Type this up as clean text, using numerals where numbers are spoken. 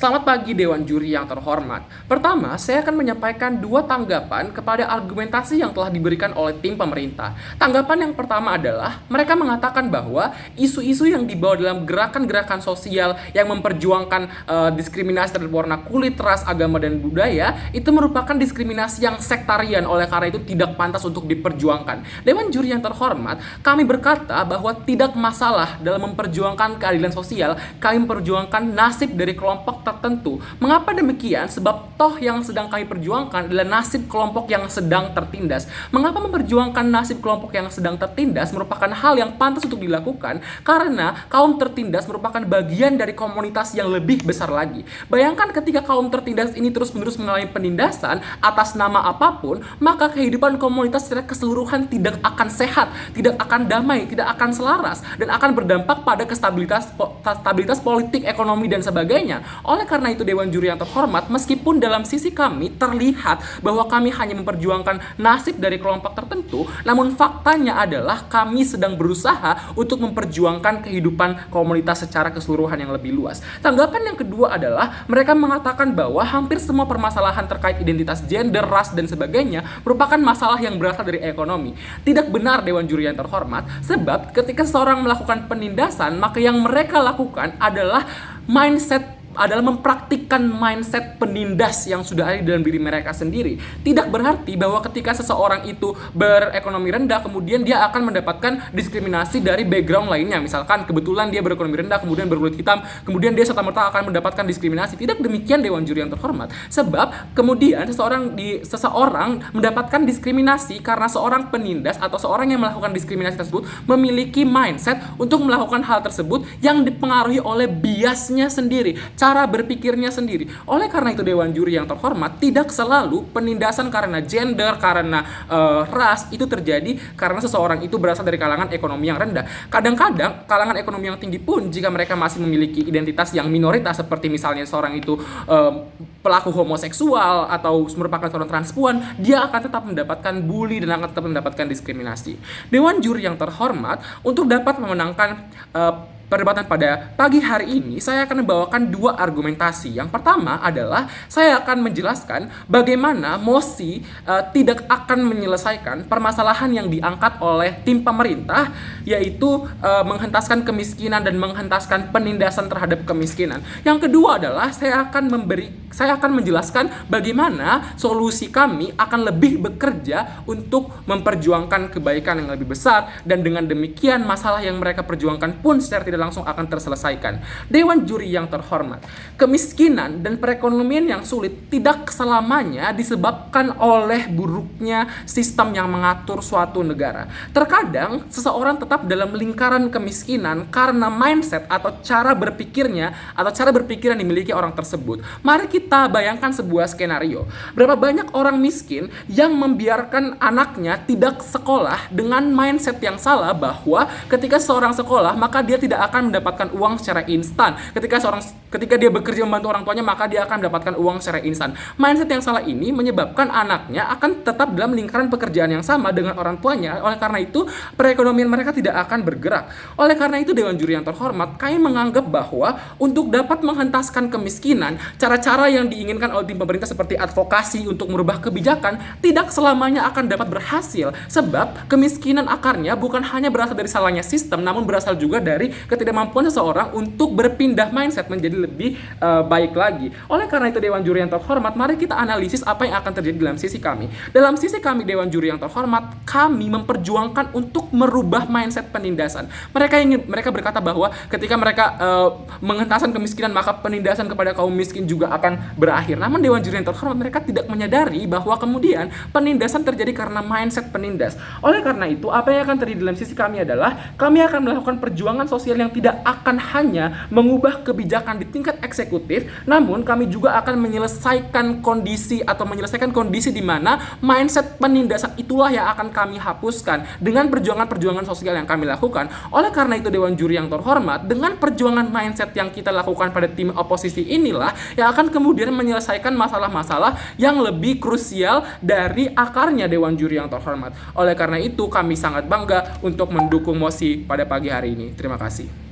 Selamat pagi Dewan Juri yang terhormat. Pertama, saya akan menyampaikan dua tanggapan kepada argumentasi yang telah diberikan oleh tim pemerintah. Tanggapan yang pertama adalah mereka mengatakan bahwa isu-isu yang dibawa dalam gerakan-gerakan sosial yang memperjuangkan diskriminasi terhadap warna kulit, ras, agama, dan budaya itu merupakan diskriminasi yang sektarian, oleh karena itu tidak pantas untuk diperjuangkan. Dewan Juri yang terhormat, kami berkata bahwa tidak masalah dalam memperjuangkan keadilan sosial, kami memperjuangkan nasib dari kelompok tertentu. Mengapa demikian? Sebab toh yang sedang kami perjuangkan adalah nasib kelompok yang sedang tertindas. Mengapa memperjuangkan nasib kelompok yang sedang tertindas merupakan hal yang pantas untuk dilakukan? Karena kaum tertindas merupakan bagian dari komunitas yang lebih besar lagi. Bayangkan ketika kaum tertindas ini terus-menerus mengalami penindasan atas nama apapun, maka kehidupan komunitas secara keseluruhan tidak akan sehat, tidak akan damai, tidak akan selaras, dan akan berdampak pada stabilitas politik, ekonomi, dan sebagainya. Oleh karena itu Dewan Juri yang terhormat, meskipun dalam sisi kami terlihat bahwa kami hanya memperjuangkan nasib dari kelompok tertentu, namun faktanya adalah kami sedang berusaha untuk memperjuangkan kehidupan komunitas secara keseluruhan yang lebih luas. Tanggapan yang kedua adalah mereka mengatakan bahwa hampir semua permasalahan terkait identitas gender, ras, dan sebagainya merupakan masalah yang berasal dari ekonomi. Tidak benar Dewan Juri yang terhormat, sebab ketika seseorang melakukan penindasan, maka yang mereka lakukan adalah mempraktikkan mindset penindas yang sudah ada dalam diri mereka sendiri. Tidak berarti bahwa ketika seseorang itu berekonomi rendah, kemudian dia akan mendapatkan diskriminasi dari background lainnya. Misalkan kebetulan dia berekonomi rendah, kemudian berkulit hitam, kemudian dia serta-merta akan mendapatkan diskriminasi. Tidak demikian Dewan Juri yang terhormat. Sebab kemudian seseorang mendapatkan diskriminasi karena seorang penindas atau seorang yang melakukan diskriminasi tersebut memiliki mindset untuk melakukan hal tersebut yang dipengaruhi oleh biasnya sendiri, cara berpikirnya sendiri. Oleh karena itu Dewan Juri yang terhormat, tidak selalu penindasan karena gender, karena ras itu terjadi karena seseorang itu berasal dari kalangan ekonomi yang rendah. Kadang-kadang kalangan ekonomi yang tinggi pun, jika mereka masih memiliki identitas yang minoritas, seperti misalnya seorang itu pelaku homoseksual atau merupakan seorang transpuan, dia akan tetap mendapatkan bully dan akan tetap mendapatkan diskriminasi. Dewan Juri yang terhormat, untuk dapat memenangkan perdebatan pada pagi hari ini, saya akan membawakan dua argumentasi. Yang pertama adalah saya akan menjelaskan bagaimana mosi tidak akan menyelesaikan permasalahan yang diangkat oleh tim pemerintah, yaitu menghentaskan kemiskinan dan menghentaskan penindasan terhadap kemiskinan. Yang kedua adalah saya akan menjelaskan bagaimana solusi kami akan lebih bekerja untuk memperjuangkan kebaikan yang lebih besar, dan dengan demikian masalah yang mereka perjuangkan pun secara tidak langsung akan terselesaikan. Dewan Juri yang terhormat, kemiskinan dan perekonomian yang sulit tidak selamanya disebabkan oleh buruknya sistem yang mengatur suatu negara. Terkadang seseorang tetap dalam lingkaran kemiskinan karena mindset atau cara berpikir yang dimiliki orang tersebut. Mari kita bayangkan sebuah skenario. Berapa banyak orang miskin yang membiarkan anaknya tidak sekolah dengan mindset yang salah, bahwa ketika seorang sekolah maka dia tidak akan mendapatkan uang secara instan. Ketika dia bekerja membantu orang tuanya, maka dia akan mendapatkan uang secara instan. Mindset yang salah ini menyebabkan anaknya akan tetap dalam lingkaran pekerjaan yang sama dengan orang tuanya. Oleh karena itu, perekonomian mereka tidak akan bergerak. Oleh karena itu, Dewan Juri yang terhormat, kami menganggap bahwa untuk dapat menghentaskan kemiskinan, cara-cara yang diinginkan oleh tim pemerintah seperti advokasi untuk merubah kebijakan tidak selamanya akan dapat berhasil. Sebab kemiskinan akarnya bukan hanya berasal dari salahnya sistem, namun berasal juga dari ketidakmampuan seseorang untuk berpindah mindset menjadi lebih baik lagi. Oleh karena itu Dewan Juri yang terhormat, mari kita analisis apa yang akan terjadi dalam sisi kami. Dalam sisi kami Dewan Juri yang terhormat, kami memperjuangkan untuk merubah mindset penindasan. Mereka berkata bahwa ketika mereka menghentaskan kemiskinan, maka penindasan kepada kaum miskin juga akan berakhir. Namun Dewan Juri yang terhormat, mereka tidak menyadari bahwa kemudian penindasan terjadi karena mindset penindas. Oleh karena itu, apa yang akan terjadi dalam sisi kami adalah kami akan melakukan perjuangan sosial yang tidak akan hanya mengubah kebijakan di tingkat eksekutif, namun kami juga akan menyelesaikan kondisi di mana mindset penindasan itulah yang akan kami hapuskan dengan perjuangan-perjuangan sosial yang kami lakukan. Oleh karena itu Dewan Juri yang terhormat, dengan perjuangan mindset yang kita lakukan pada tim oposisi inilah yang akan kemudian menyelesaikan masalah-masalah yang lebih krusial dari akarnya Dewan Juri yang terhormat. Oleh karena itu kami sangat bangga untuk mendukung mosi pada pagi hari ini. Terima kasih.